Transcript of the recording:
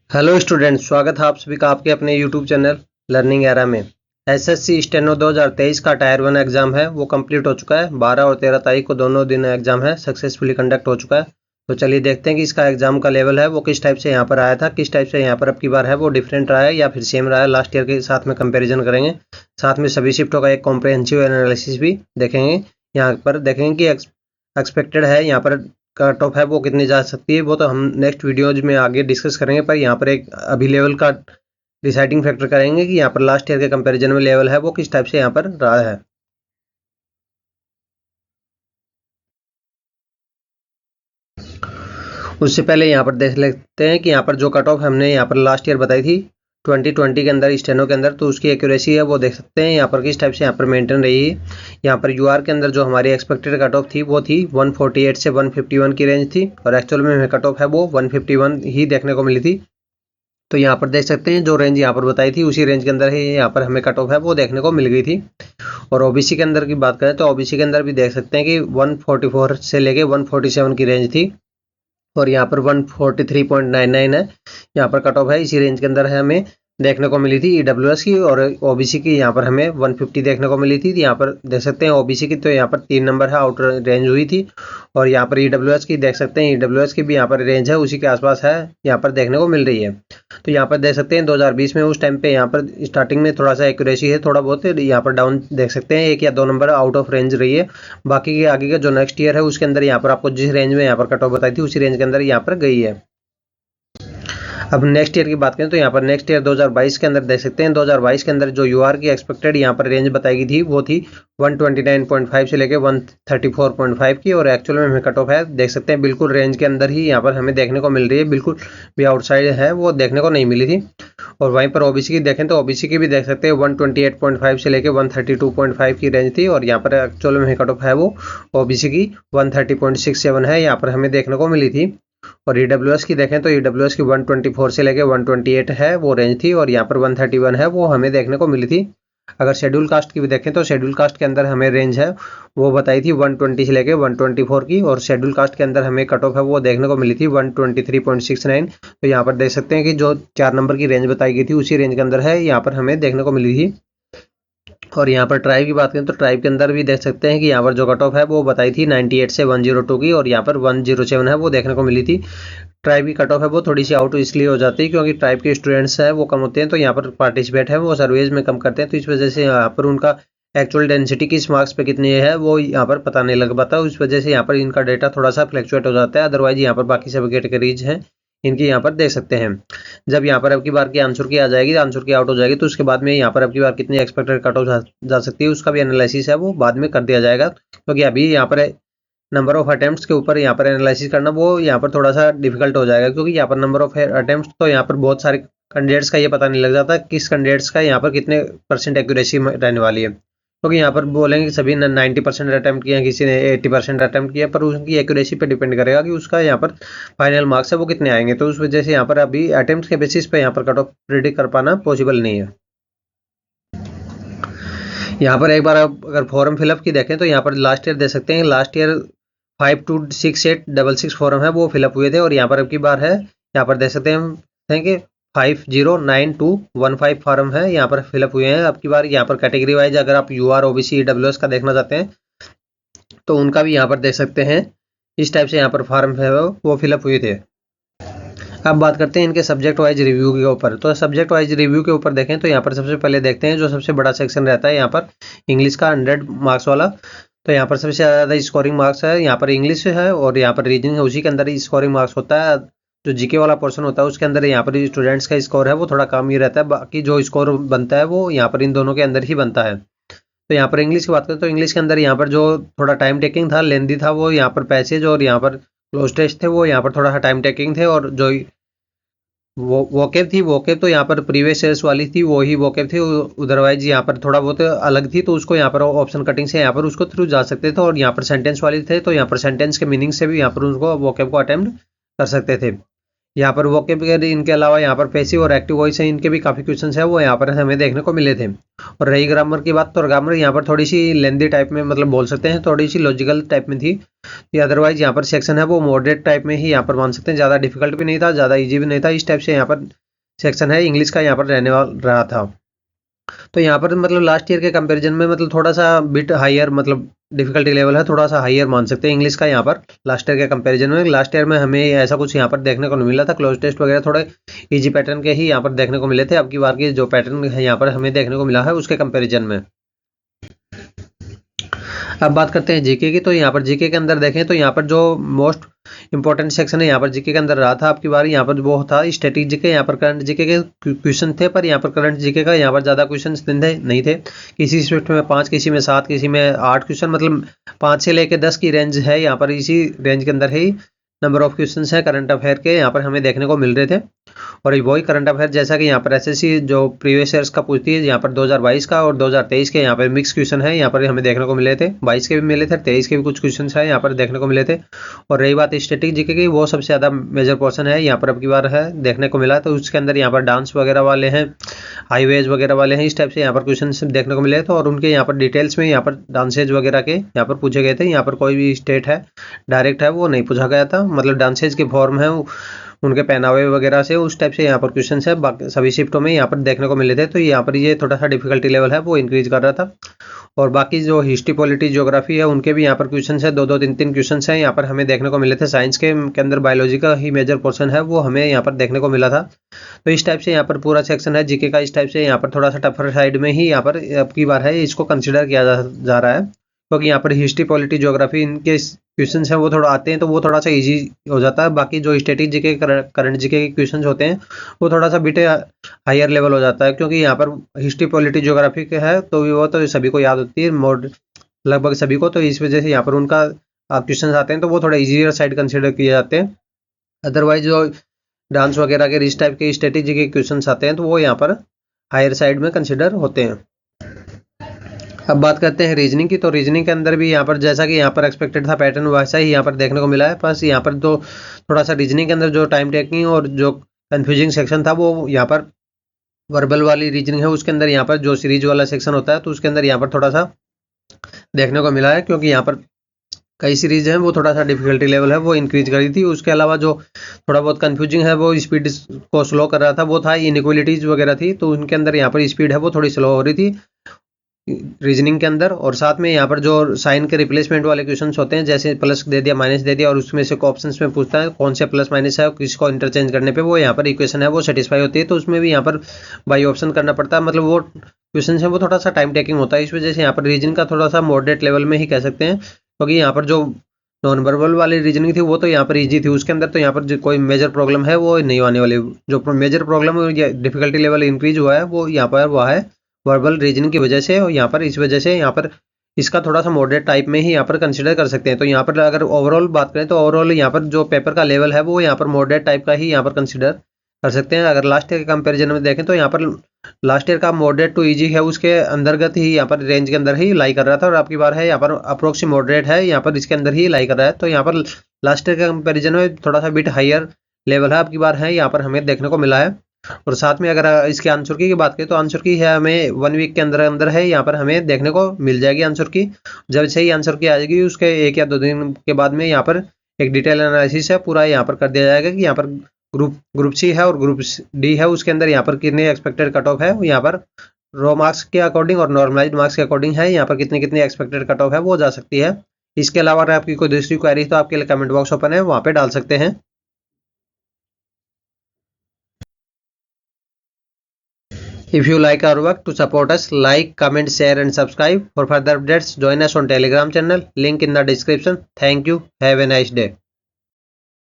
Hello students, स्वागत है आप सभी का आपके अपने यूट्यूब चैनल लर्निंग एरा में। एसएससी स्टेनो 2023 का टायर 1 एग्जाम है वो कंप्लीट हो चुका है। 12 और 13 तारीख को दोनों दिन एग्जाम है सक्सेसफुली कंडक्ट हो चुका है। तो चलिए देखते हैं कि इसका एग्जाम का लेवल है वो किस टाइप से यहाँ पर आया था, किस टाइप से यहाँ पर अब की बार है वो डिफरेंट रहा है या फिर सेम रहा है। लास्ट ईयर के साथ में कंपेरिजन करेंगे, साथ में सभी शिफ्टों का एक कॉम्प्रहेंसिव एनालिसिस भी देखेंगे। यहाँ पर देखेंगे कि एक्सपेक्टेड है यहाँ पर कट ऑफ है वो कितनी जा सकती है, वो तो हम नेक्स्ट वीडियोज में आगे डिस्कस करेंगे। पर यहाँ पर एक अभी लेवल का डिसाइडिंग फैक्टर करेंगे कि यहाँ पर लास्ट ईयर के कंपैरिजन में लेवल है वो किस टाइप से यहाँ पर रहा है। उससे पहले यहाँ पर देख लेते हैं कि यहाँ पर जो कट ऑफ हमने यहाँ पर लास्ट ईयर बताई थी 2020 के अंदर स्टेनो के अंदर, तो उसकी एक्यूरेसी है वो देख सकते हैं यहाँ पर किस टाइप से यहाँ पर मेंटेन रही है। यहाँ पर यूआर के अंदर जो हमारी एक्सपेक्टेड कट ऑफ थी वो थी 148 से 151 की रेंज थी और एक्चुअल में हमें कट ऑफ है वो 151 ही देखने को मिली थी। तो यहाँ पर देख सकते हैं जो रेंज यहाँ पर बताई थी उसी रेंज के अंदर ही यहाँ पर हमें कट ऑफ है वो देखने को मिल गई थी। और ओबीसी के अंदर की बात करें तो ओबीसी के अंदर भी देख सकते हैं कि 144 से लेके 147 की रेंज थी और यहाँ पर 143.99 है यहाँ पर कट ऑफ है। इसी रेंज के अंदर है हमें देखने को मिली थी ईडब्ल्यूएस की, और ओबीसी की यहाँ पर हमें 150 देखने को मिली थी। यहाँ पर देख सकते हैं ओबीसी की तो यहाँ पर 3 नंबर है आउटर रेंज हुई थी, और यहाँ पर ईडब्ल्यूएस की देख सकते हैं ईडब्ल्यूएस की भी यहाँ पर रेंज है उसी के आसपास है यहाँ पर देखने को मिल रही है। तो यहाँ पर देख सकते हैं 2020 में उस टाइम पे यहाँ पर स्टार्टिंग में थोड़ा सा एक्यूरेसी है थोड़ा बहुत, यहाँ पर डाउन देख सकते हैं 1 या 2 नंबर आउट ऑफ रेंज रही है। बाकी के आगे का जो नेक्स्ट ईयर है उसके अंदर यहाँ पर आपको जिस रेंज में यहाँ पर कट ऑफ बताई थी उसी रेंज के अंदर यहाँ पर गई है। अब नेक्स्ट ईयर की बात करें तो यहाँ पर नेक्स्ट ईयर 2022 के अंदर देख सकते हैं 2022 के अंदर जो यूआर की एक्सपेक्टेड यहाँ पर रेंज बताई गई थी वो थी 129.5 से लेके 134.5 की, और एक्चुअल में हमें कट ऑफ है देख सकते हैं बिल्कुल रेंज के अंदर ही यहाँ पर हमें देखने को मिल रही है, बिल्कुल भी आउटसाइड है वो देखने को नहीं मिली थी। और वहीं पर ओबीसी की देखें तो ओबीसी की भी देख सकते हैं 128.5 से लेके 132.5 की रेंज थी, और यहाँ पर एक्चुअल में कट ऑफ है वो ओबीसी की 130.67 है यहाँ पर हमें देखने को मिली थी। और ईडब्ल्यूएस की देखें तो ईडब्ल्यूएस की 124 से लेके 128 है वो रेंज थी, और यहाँ पर 131 है वो हमें देखने को मिली थी। अगर शेड्यूल कास्ट की भी देखें तो शेड्यूल कास्ट के अंदर हमें रेंज है वो बताई थी 120 से लेके 124 की, और शेड्यूल कास्ट के अंदर हमें कट ऑफ है वो देखने को मिली थी 123.69। तो यहाँ पर देख सकते हैं कि जो 4 नंबर की रेंज बताई गई थी उसी रेंज के अंदर है यहाँ पर हमें देखने को मिली थी। और यहाँ पर ट्राइब की बात करें तो ट्राइब के अंदर भी देख सकते हैं कि यहाँ पर जो कट ऑफ है वो बताई थी 98 से 102 की, और यहाँ पर 107 है वो देखने को मिली थी। ट्राइब की कट ऑफ है वो थोड़ी सी आउट इसलिए हो जाती है क्योंकि ट्राइब के स्टूडेंट्स हैं वो कम होते हैं, तो यहाँ पर पार्टिसिपेट है वो सर्वेज में कम करते हैं, तो इस वजह से यहाँ पर उनका एक्चुअल डेंसिटी किस मार्क्स पे कितनी है वो यहाँ पर पता नहीं लग पाता। उस वजह से यहाँ पर इनका डेटा थोड़ा सा फ्लक्चुएट हो जाता है। अदरवाइज यहाँ पर बाकी सभी कैटेगरीज हैं इनकी यहाँ पर देख सकते हैं। जब यहाँ पर अब की बार की आंसर की आ जाएगी, आंसर की आउट हो जाएगी, तो उसके बाद में यहाँ पर अब की बार कितनी एक्सपेक्टेड कट ऑफ जा सकती है उसका भी एनालिसिस है वो बाद में कर दिया जाएगा, क्योंकि अभी यहाँ पर नंबर ऑफ अटेम्प्ट्स के ऊपर यहाँ पर एनालिसिस करना वो यहाँ पर थोड़ा सा डिफिकल्ट हो जाएगा, क्योंकि यहाँ पर नंबर ऑफ अटेम्प्ट्स तो यहाँ पर बहुत सारे कैंडिडेट्स का ये पता नहीं लग जाता किस कैंडिडेट्स का यहाँ पर कितने % एक्यूरेसी रहने वाली है। क्योंकि यहाँ पर बोलेंगे कि सभी ने 90% अटैम्प्ट किया, किसी ने 80% अटैम्प्ट किया, पर उसकी एक्यूरेसी पे डिपेंड करेगा कि उसका यहाँ पर फाइनल मार्क्स है वो कितने आएंगे। तो उस वजह से यहाँ पर अभी अटैम्प्ट के बेसिस पे यहाँ पर कट ऑफ प्रिडिक्ट कर पाना पॉसिबल नहीं है। यहाँ पर एक बार आप अगर फॉर्म फिलअप की देखें तो यहाँ पर लास्ट ईयर दे सकते हैं, लास्ट ईयर 526866 फॉर्म है वो फिलअप हुए थे, और यहाँ पर अब की बार है यहाँ पर देख सकते हैं कि 509215 फॉर्म है यहाँ पर फिलअप हुए हैं अब की बार। यहाँ पर कैटेगरी वाइज अगर आप यूआर ओबीसी ईडब्ल्यूएस का देखना चाहते हैं तो उनका भी यहाँ पर देख सकते हैं इस टाइप से यहाँ पर फॉर्म है वो फिलअप हुए थे। अब बात करते हैं इनके सब्जेक्ट वाइज रिव्यू के ऊपर। तो सब्जेक्ट वाइज रिव्यू के ऊपर देखें तो यहाँ पर सबसे पहले देखते हैं जो सबसे बड़ा सेक्शन रहता है यहाँ पर इंग्लिश का 100 मार्क्स वाला। तो यहाँ पर सबसे ज़्यादा स्कोरिंग मार्क्स है यहाँ पर इंग्लिश है, और यहाँ पर रीजनिंग है उसी के अंदर ही स्कोरिंग मार्क्स होता है। जो जीके वाला पोर्शन होता है उसके अंदर यहाँ पर स्टूडेंट्स का स्कोर है वो थोड़ा कम ही रहता है, बाकी जो स्कोर बनता है वो यहाँ पर इन दोनों के अंदर ही बनता है। तो यहाँ पर इंग्लिश की बात करें तो इंग्लिश के अंदर यहाँ पर जो थोड़ा टाइम टेकिंग था, लेंदी था, वो यहाँ पर पैसेज और यहाँ पर क्लोज टेस्ट थे वो यहाँ पर थोड़ा सा टाइम टेकिंग थे, और जो वो वोकेब थी वोकेब तो यहाँ पर प्रीवियस ईयर्स वाली थी वही वोकेब थी, अदरवाइज यहाँ पर थोड़ा बहुत अलग थी, तो उसको यहाँ पर ऑप्शन कटिंग से यहाँ पर उसको थ्रू जा सकते थे। और यहाँ पर सेंटेंस वाली थे तो यहाँ पर सेंटेंस के मीनिंग से भी यहाँ पर उसको वोकेब को अटेम्प्ट कर सकते थे। यहाँ पर वोकेब के इनके अलावा यहाँ पर पैसिव और एक्टिव वॉइस है इनके भी काफ़ी क्वेश्चंस है वो यहाँ पर हमें देखने को मिले थे। और रही ग्रामर की बात तो ग्रामर यहाँ पर थोड़ी सी लेंदी टाइप में मतलब बोल सकते हैं, थोड़ी सी लॉजिकल टाइप में थी। या अदरवाइज यहाँ पर सेक्शन है वो मॉडरेट टाइप में ही यहाँ पर मान सकते हैं, ज़्यादा डिफिकल्ट भी नहीं था ज़्यादा ईजी भी नहीं था, इस टाइप से यहाँ पर सेक्शन है इंग्लिश का यहाँ पर रहने वाला रहा था। तो यहाँ पर मतलब लास्ट ईयर के कंपैरिजन में मतलब थोड़ा सा बिट हायर मतलब डिफिकल्टी लेवल है, थोड़ा सा हायर मान सकते हैं इंग्लिश का यहाँ पर लास्ट ईयर के कंपैरिजन में। लास्ट ईयर में हमें ऐसा कुछ यहाँ पर देखने को नहीं मिला था, क्लोज टेस्ट वगैरह थोड़े इजी पैटर्न के ही यहाँ पर देखने को मिले थे। अब की बार के जो पैटर्न है यहाँ पर हमें देखने को मिला है उसके कंपेरिजन में। अब बात करते हैं जीके की। तो यहाँ पर जीके के अंदर देखें तो यहाँ पर जो मोस्ट इंपॉर्टेंट सेक्शन है यहाँ पर जीके के अंदर रहा था आपकी बार, यहाँ पर वो था स्टैटिक जीके। यहाँ पर करंट जीके के क्वेश्चन थे, पर यहाँ पर करंट जीके का यहाँ पर ज़्यादा क्वेश्चन नहीं थे। किसी शिफ्ट में 5, किसी में 7, किसी में 8 क्वेश्चन, मतलब 5 से लेकर 10 की रेंज है यहाँ पर। इसी रेंज के अंदर ही नंबर ऑफ क्वेश्चन है करंट अफेयर के यहाँ पर हमें देखने को मिल रहे थे। और वही करंट अफेयर जैसा कि यहाँ पर एसएससी जो प्रीवियस ईयर्स का पूछती है, यहाँ पर 2022 का और 2023 के यहाँ पर मिक्स क्वेश्चन है यहाँ पर हमें देखने को मिले थे। 22 के भी मिले थे, 23 के भी कुछ क्वेश्चन है यहाँ पर देखने को मिले थे। और रही बात स्टैटिक जीके की, वो सबसे ज़्यादा मेजर पोर्शन है यहाँ पर अब की बार है देखने को मिला। तो उसके अंदर यहाँ पर डांस वगैरह वाले हैं, हाईवेज वगैरह वाले हैं, इस टाइप से यहाँ पर क्वेश्चन देखने को मिले थे। और उनके यहाँ पर डिटेल्स में यहाँ पर डांसेज वगैरह के यहाँ पर पूछे गए थे। यहाँ पर कोई भी स्टेट है डायरेक्ट है वो नहीं पूछा गया था, मतलब डांसेज के फॉर्म है उनके पहनावे वगैरह से, उस टाइप से यहाँ पर क्वेश्चन है बाकी सभी शिफ्टों में यहाँ पर देखने को मिले थे। तो यहाँ पर ये थोड़ा सा डिफिकल्टी लेवल है वो इंक्रीज कर रहा था। और बाकी जो हिस्ट्री, पॉलिटी, ज्योग्राफी है उनके भी यहाँ पर क्वेश्चन है, 2-2, 3-3 क्वेश्चन है यहाँ पर हमें देखने को मिले थे। साइंस के अंदर बायोलॉजी का ही मेजर पोर्शन है वो हमें यहाँ पर देखने को मिला था। तो इस टाइप से यहाँ पर पूरा सेक्शन है जीके का, इस टाइप से यहाँ पर थोड़ा सा टफर साइड में ही यहाँ पर अब की बार है, इसको कंसिडर किया जा रहा है। क्योंकि यहाँ पर हिस्ट्री, पॉलिटी, ज्योग्राफी इनके क्वेश्चन हैं वो थोड़ा आते हैं तो वो थोड़ा सा इजी हो जाता है। बाकी जो स्टैटिक जीके, करंट जीके के क्वेश्चन होते हैं वो थोड़ा सा बिटे हायर लेवल हो जाता है, क्योंकि यहाँ पर हिस्ट्री, पॉलिटी, ज्योग्राफी के है तो वो तो सभी को याद होती है लगभग सभी को। तो इस वजह से यहाँ पर उनका क्वेश्चन आते हैं तो वो थोड़ा ईजियर साइड कंसिडर किए जाते हैं। अदरवाइज जो डांस वगैरह के इस टाइप के स्टैटिक जीके के क्वेश्चन आते हैं तो वो यहाँ पर हायर साइड में कंसिडर होते हैं। अब बात करते हैं रीजनिंग की। तो रीजनिंग के अंदर भी यहाँ पर जैसा कि यहाँ पर एक्सपेक्टेड था पैटर्न वैसा ही यहाँ पर देखने को मिला है। बस यहाँ पर तो थोड़ा सा रीजनिंग के अंदर जो टाइम टेकिंग और जो कंफ्यूजिंग सेक्शन था वो यहाँ पर वर्बल वाली रीजनिंग है उसके अंदर यहाँ पर जो सीरीज वाला सेक्शन होता है तो उसके अंदर यहाँ पर थोड़ा सा देखने को मिला है, क्योंकि यहाँ पर कई सीरीज हैं वो थोड़ा सा डिफिकल्टी लेवल है वो इंक्रीज करी थी। उसके अलावा जो थोड़ा बहुत कंफ्यूजिंग है वो स्पीड को स्लो कर रहा था वो था इनइक्वालिटीज वगैरह थी, तो उनके अंदर यहाँ पर स्पीड है वो थोड़ी स्लो हो रही थी रीजनिंग के अंदर। और साथ में यहाँ पर जो साइन के रिप्लेसमेंट वाले क्वेश्चंस होते हैं, जैसे प्लस दे दिया, माइनस दे दिया और उसमें से ऑप्शंस में पूछता है कौन से प्लस माइनस है, किसको इंटरचेंज करने पे वो यहाँ पर इक्वेशन है वो सेटिस्फाई होती है, तो उसमें भी यहाँ पर बाई ऑप्शन करना पड़ता है। मतलब वो क्वेश्चन है वो थोड़ा सा टाइम टेकिंग होता है, इस वजह से यहाँ पर रीजनिंग का थोड़ा सा मॉडरेट लेवल में ही कह सकते हैं। क्योंकि यहाँ पर जो नॉन वर्बल वाली रीजनिंग थी वो तो यहाँ पर इजी थी, उसके अंदर तो यहाँ पर जो कोई मेजर प्रॉब्लम है वो नहीं आने वाली। जो major problem difficulty level increase हुआ है वो यहाँ पर हुआ है वर्बल रीजनिंग की वजह से। और यहाँ पर इस वजह से यहाँ पर इसका थोड़ा सा मॉडरेट टाइप में ही यहाँ पर कंसिडर कर सकते हैं। तो यहाँ पर अगर ओवरऑल बात करें तो ओवरऑल यहाँ पर जो पेपर का लेवल है वो यहाँ पर मॉडरेट टाइप का ही यहाँ पर कंसिडर कर सकते हैं। अगर लास्ट ईयर के कंपेरिजन में देखें तो यहाँ पर लास्ट ईयर का मॉडरेट टू इजी है उसके अंतर्गत ही यहाँ पर रेंज के अंदर ही लाई कर रहा था, और आपकी बार है यहाँ पर अप्रोक्सी मॉडरेट है यहाँ पर इसके अंदर ही लाई कर रहा है। तो यहाँ पर लास्ट ईयर के कंपेरिजन में थोड़ा सा बिट हायर लेवल है आपकी बार है यहाँ पर हमें देखने को मिला है। और साथ में अगर इसके आंसर की बात करें तो आंसर की है हमें 1 वीक के अंदर अंदर है यहाँ पर हमें देखने को मिल जाएगी आंसर की। जब से ही आंसर की आ जाएगी उसके 1 या 2 दिन के बाद में यहाँ पर एक डिटेल एनालिसिस है पूरा यहाँ पर कर दिया जाएगा कि यहाँ पर ग्रुप सी है और ग्रुप डी है उसके अंदर यहाँ पर कितने एक्सपेक्टेड कट ऑफ है, यहाँ पर रो मार्क्स के अकॉर्डिंग और नॉर्मलाइज्ड मार्क्स के अकॉर्डिंग है यहाँ पर कितनी कितनी एक्सपेक्टेड कट ऑफ है वो जा सकती है। इसके अलावा अगर आपकी कोई दूसरी क्वेरी तो आपके लिए कमेंट बॉक्स ओपन है, वहाँ पे डाल सकते हैं। If you like our work, to support us, like, comment, share and subscribe. For further updates, join us on Telegram channel. Link in the description. Thank you. Have a nice day.